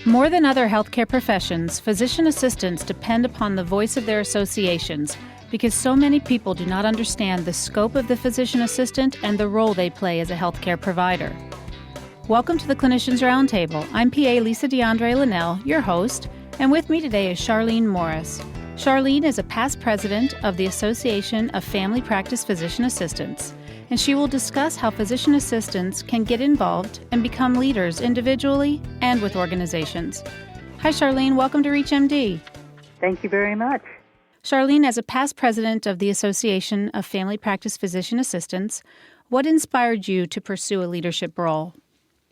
More than other healthcare professions, physician assistants depend upon the voice of their associations because so many people do not understand the scope of the physician assistant and the role they play as a healthcare provider. Welcome to the Clinicians Roundtable. I'm PA Lisa D'Andrea Lenell, your host, and with me today is Charlene Morris. Charlene is a past president of the Association of Family Practice Physician Assistants, and she will discuss how physician assistants can get involved and become leaders individually and with organizations. Hi, Charlene. Welcome to ReachMD. Thank you very much. Charlene, as a past president of the Association of Family Practice Physician Assistants, what inspired you to pursue a leadership role?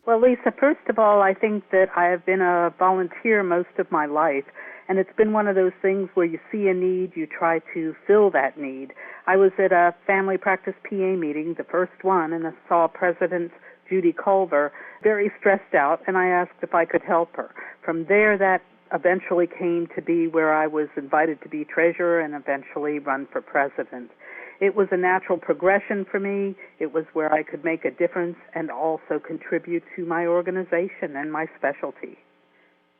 Well, Lisa, first of all, I think that I have been a volunteer most of my life, and it's been one of those things where you see a need, you try to fill that need. I was at a family practice PA meeting, the first one, and I saw President Judy Culver very stressed out, and I asked if I could help her. From there, that eventually came to be where I was invited to be treasurer and eventually run for president. It was a natural progression for me. It was where I could make a difference and also contribute to my organization and my specialty.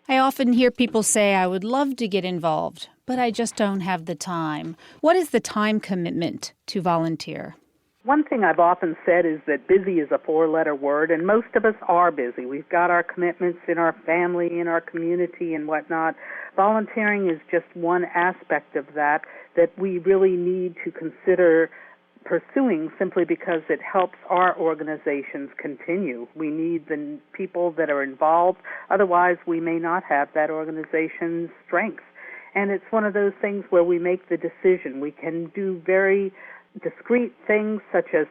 I often hear people say, I would love to get involved, but I just don't have the time. What is the time commitment to volunteer? One thing I've often said is that busy is a four-letter word, and most of us are busy. We've got our commitments in our family, in our community, and whatnot. Volunteering is just one aspect of that we really need to consider pursuing simply because it helps our organizations continue. We need the people that are involved. Otherwise, we may not have that organization's strength. And it's one of those things where we make the decision. We can do very discrete things such as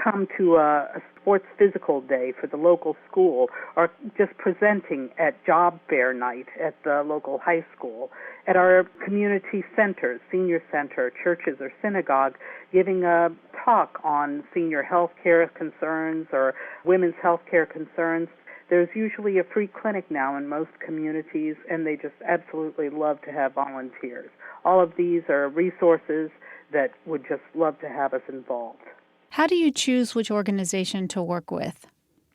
come to a sports physical day for the local school or just presenting at job fair night at the local high school, at our community centers, senior center, churches or synagogue, giving a talk on senior health care concerns or women's health care concerns. There's usually a free clinic now in most communities, and they just absolutely love to have volunteers. All of these are resources that would just love to have us involved. How do you choose which organization to work with?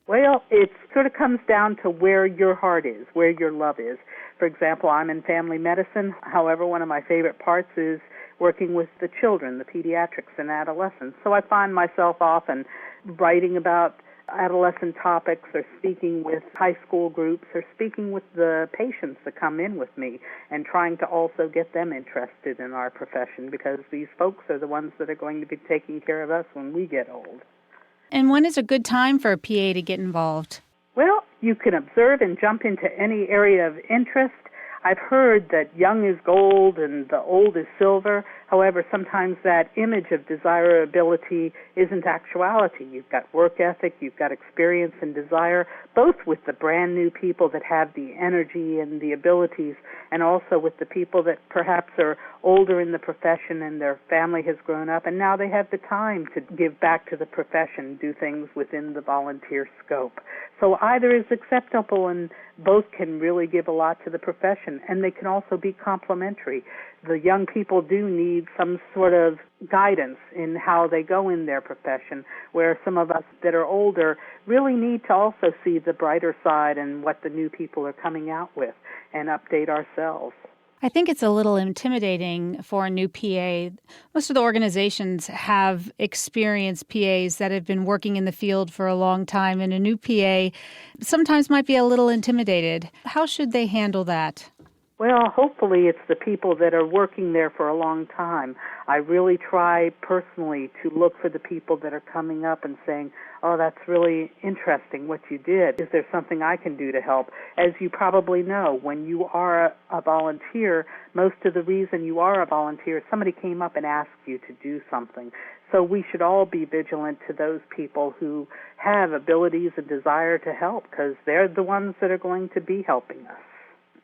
Well, it sort of comes down to where your heart is, where your love is. For example, I'm in family medicine. However, one of my favorite parts is working with the children, the pediatrics and adolescents. So I find myself often writing about adolescent topics or speaking with high school groups or speaking with the patients that come in with me and trying to also get them interested in our profession because these folks are the ones that are going to be taking care of us when we get old. And when is a good time for a PA to get involved? Well, you can observe and jump into any area of interest. I've heard that young is gold and the old is silver. However, sometimes that image of desirability isn't actuality. You've got work ethic, you've got experience and desire, both with the brand new people that have the energy and the abilities, and also with the people that perhaps are older in the profession and their family has grown up, and now they have the time to give back to the profession, do things within the volunteer scope. So either is acceptable, and both can really give a lot to the profession, and they can also be complementary. The young people do need some sort of guidance in how they go in their profession, where some of us that are older really need to also see the brighter side and what the new people are coming out with and update ourselves. I think it's a little intimidating for a new PA. Most of the organizations have experienced PAs that have been working in the field for a long time, and a new PA sometimes might be a little intimidated. How should they handle that? Well, hopefully it's the people that are working there for a long time. I really try personally to look for the people that are coming up and saying, oh, that's really interesting what you did. Is there something I can do to help? As you probably know, when you are a volunteer, most of the reason you are a volunteer, somebody came up and asked you to do something. So we should all be vigilant to those people who have abilities and desire to help because they're the ones that are going to be helping us.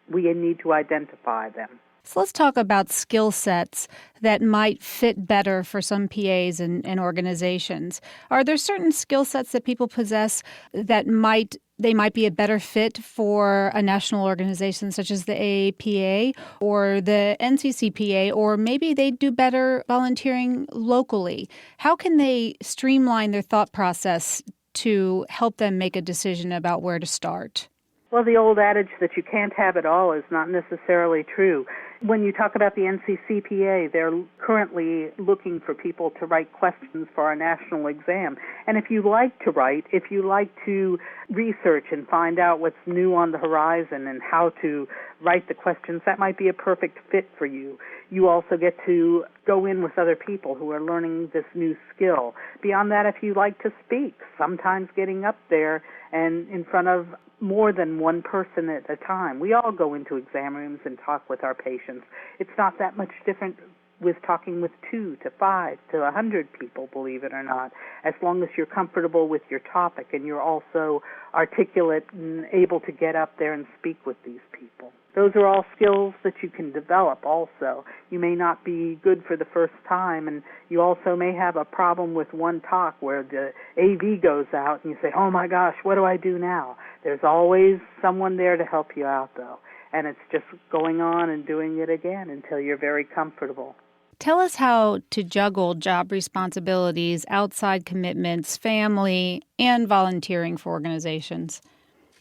We need to identify them. So let's talk about skill sets that might fit better for some PAs and organizations. Are there certain skill sets that people possess that might be a better fit for a national organization such as the AAPA or the NCCPA, or maybe they do better volunteering locally? How can they streamline their thought process to help them make a decision about where to start? Well, the old adage that you can't have it all is not necessarily true. When you talk about the NCCPA, they're currently looking for people to write questions for our national exam. And if you like to write, if you like to research and find out what's new on the horizon and how to write the questions, that might be a perfect fit for you. You also get to go in with other people who are learning this new skill. Beyond that, if you like to speak, sometimes getting up there and in front of more than one person at a time. We all go into exam rooms and talk with our patients. It's not that much different with talking with 2 to 5 to 100 people, believe it or not, as long as you're comfortable with your topic and you're also articulate and able to get up there and speak with these people. Those are all skills that you can develop also. You may not be good for the first time, and you also may have a problem with one talk where the AV goes out and you say, oh my gosh, what do I do now? There's always someone there to help you out, though, and it's just going on and doing it again until you're very comfortable. Tell us how to juggle job responsibilities, outside commitments, family, and volunteering for organizations.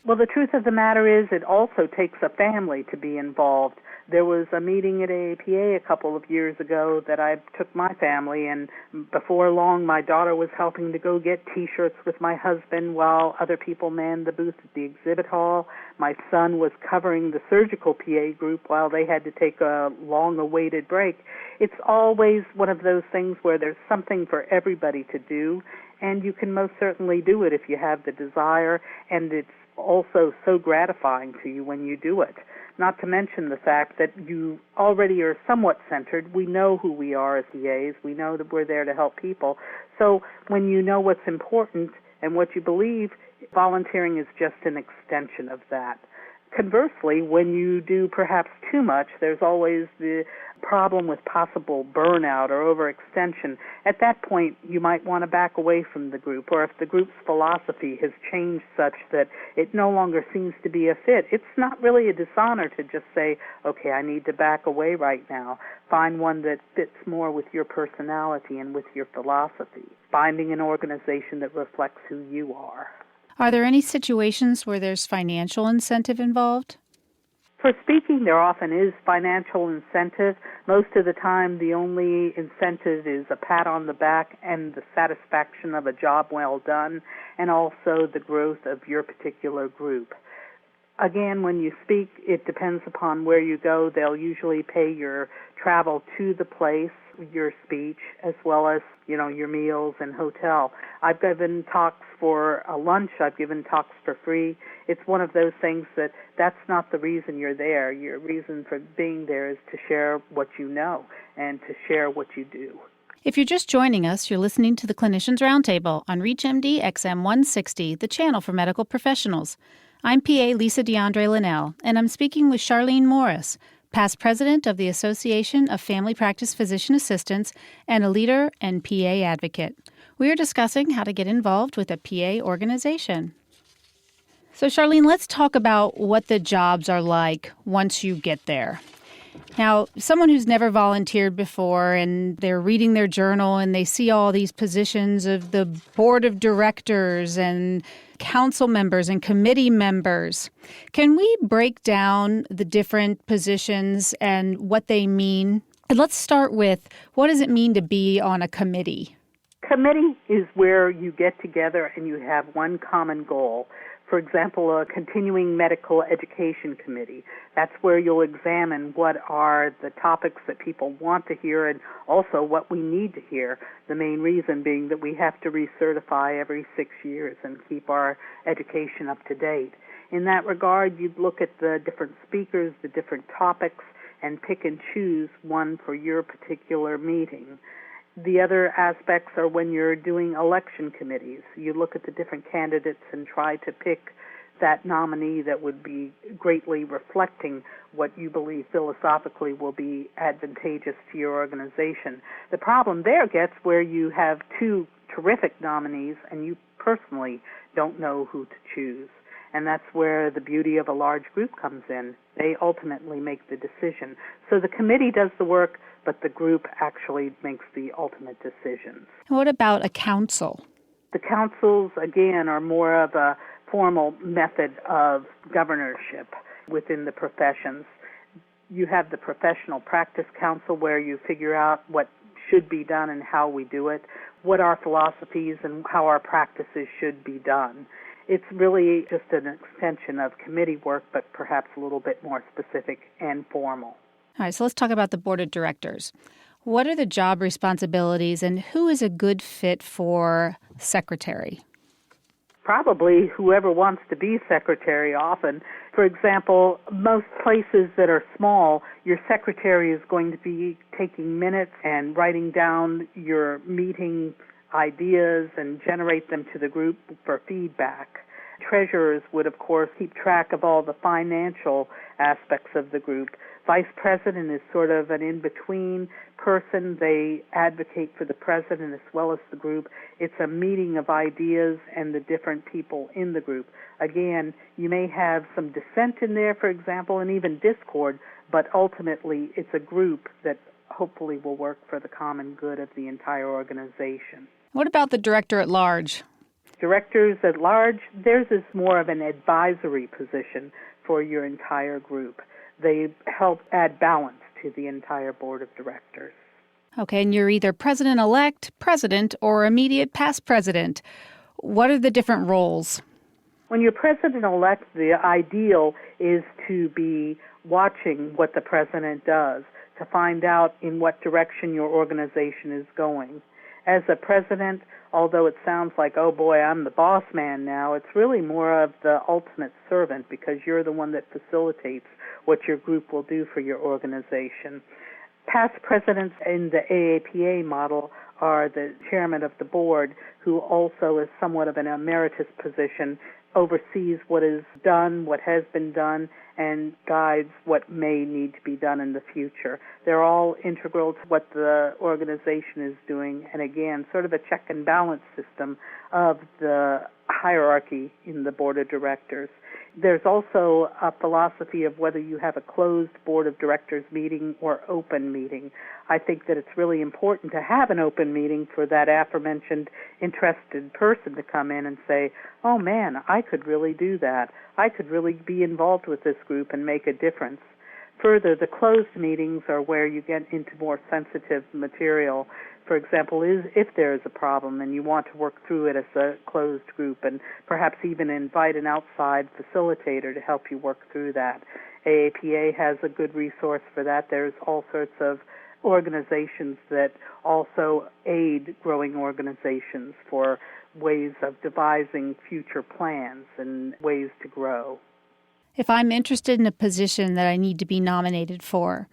Well, the truth of the matter is it also takes a family to be involved. There was a meeting at AAPA a couple of years ago that I took my family, and before long my daughter was helping to go get T-shirts with my husband while other people manned the booth at the exhibit hall. My son was covering the surgical PA group while they had to take a long-awaited break. It's always one of those things where there's something for everybody to do, and you can most certainly do it if you have the desire, and it's also so gratifying to you when you do it. Not to mention the fact that you already are somewhat centered. We know who we are as PAs. We know that we're there to help people. So when you know what's important and what you believe, volunteering is just an extension of that. Conversely, when you do perhaps too much, there's always the problem with possible burnout or overextension. At that point, you might want to back away from the group, or if the group's philosophy has changed such that it no longer seems to be a fit, it's not really a dishonor to just say, okay, I need to back away right now. Find one that fits more with your personality and with your philosophy. Finding an organization that reflects who you are. Are there any situations where there's financial incentive involved? For speaking, there often is financial incentive. Most of the time, the only incentive is a pat on the back and the satisfaction of a job well done, and also the growth of your particular group. Again, when you speak, it depends upon where you go. They'll usually pay your travel to the place, your speech, as well as, your meals and hotel. I've given talks for a lunch. I've given talks for free. It's one of those things that's not the reason you're there. Your reason for being there is to share what you know and to share what you do. If you're just joining us, you're listening to the Clinicians Roundtable on ReachMD XM 160, the channel for medical professionals. I'm PA Lisa D'Andrea Lenell, and I'm speaking with Charlene Morris, past president of the Association of Family Practice Physician Assistants and a leader and PA advocate. We are discussing how to get involved with a PA organization. So, Charlene, let's talk about what the jobs are like once you get there. Now, someone who's never volunteered before and they're reading their journal and they see all these positions of the board of directors and council members and committee members, can we break down the different positions and what they mean? And let's start with, what does it mean to be on a committee? Committee is where you get together and you have one common goal. For example, a continuing medical education committee. That's where you'll examine what are the topics that people want to hear and also what we need to hear. The main reason being that we have to recertify every 6 years and keep our education up to date. In that regard, you'd look at the different speakers, the different topics, and pick and choose one for your particular meeting. The other aspects are when you're doing election committees. You look at the different candidates and try to pick that nominee that would be greatly reflecting what you believe philosophically will be advantageous to your organization. The problem there gets where you have two terrific nominees and you personally don't know who to choose. And that's where the beauty of a large group comes in. They ultimately make the decision. So the committee does the work, but the group actually makes the ultimate decisions. What about a council? The councils, again, are more of a formal method of governorship within the professions. You have the Professional Practice Council where you figure out what should be done and how we do it, what our philosophies and how our practices should be done. It's really just an extension of committee work, but perhaps a little bit more specific and formal. All right, so let's talk about the board of directors. What are the job responsibilities and who is a good fit for secretary? Probably whoever wants to be secretary often. For example, most places that are small, your secretary is going to be taking minutes and writing down your meeting ideas and generate them to the group for feedback. Treasurers would, of course, keep track of all the financial aspects of the group. Vice president is sort of an in-between person. They advocate for the president as well as the group. It's a meeting of ideas and the different people in the group. Again, you may have some dissent in there, for example, and even discord, but ultimately it's a group that hopefully will work for the common good of the entire organization. What about the director at large? Directors at large, theirs is more of an advisory position for your entire group. They help add balance to the entire board of directors. Okay, and you're either president-elect, president, or immediate past president. What are the different roles? When you're president-elect, the ideal is to be watching what the president does, to find out in what direction your organization is going. As a president, although it sounds like, oh boy, I'm the boss man now, it's really more of the ultimate servant because you're the one that facilitates what your group will do for your organization. Past presidents in the AAPA model are the chairman of the board, who also is somewhat of an emeritus position, oversees what is done, what has been done, and guides what may need to be done in the future. They're all integral to what the organization is doing, and again, sort of a check and balance system of the hierarchy in the board of directors. There's also a philosophy of whether you have a closed board of directors meeting or open meeting. I think that it's really important to have an open meeting for that aforementioned interested person to come in and say, oh man, I could really do that. I could really be involved with this group and make a difference. Further, the closed meetings are where you get into more sensitive material. For example, if there is a problem and you want to work through it as a closed group and perhaps even invite an outside facilitator to help you work through that. AAPA has a good resource for that. There's all sorts of organizations that also aid growing organizations for ways of devising future plans and ways to grow. If I'm interested in a position that I need to be nominated for,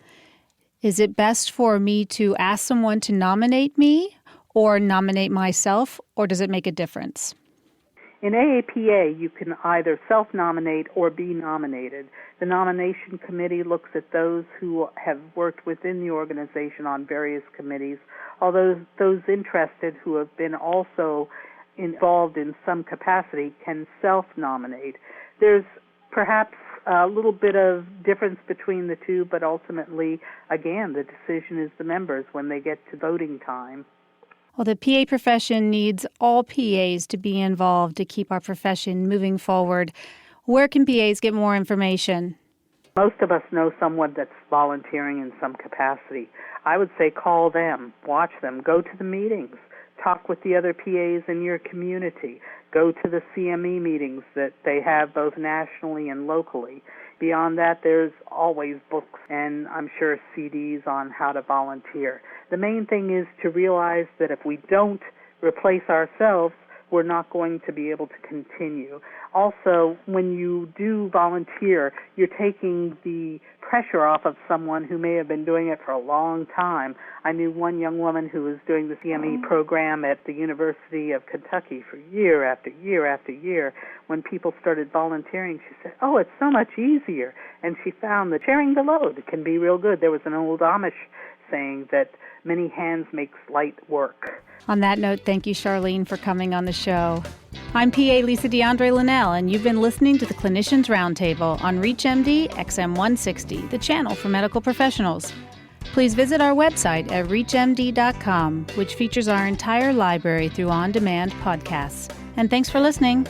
is it best for me to ask someone to nominate me or nominate myself, or does it make a difference? In AAPA, you can either self-nominate or be nominated. The nomination committee looks at those who have worked within the organization on various committees, although those interested who have been also involved in some capacity can self-nominate. There's perhaps a little bit of difference between the two, but ultimately, again, the decision is the members when they get to voting time. Well, the PA profession needs all PAs to be involved to keep our profession moving forward. Where can PAs get more information? Most of us know someone that's volunteering in some capacity. I would say call them, watch them, go to the meetings, talk with the other PAs in your community, go to the CME meetings that they have both nationally and locally. Beyond that, there's always books and I'm sure CDs on how to volunteer. The main thing is to realize that if we don't replace ourselves, we're not going to be able to continue. Also, when you do volunteer, you're taking the pressure off of someone who may have been doing it for a long time. I knew one young woman who was doing the CME program at the University of Kentucky for year after year after year. When people started volunteering, she said, oh, it's so much easier. And she found that sharing the load can be real good. There was an old Amish saying that many hands makes light work. On that note, thank you, Charlene, for coming on the show. I'm PA Lisa D'Andrea Lenell, and you've been listening to the Clinicians Roundtable on ReachMD XM160, the channel for medical professionals. Please visit our website at reachmd.com, which features our entire library through on-demand podcasts. And thanks for listening.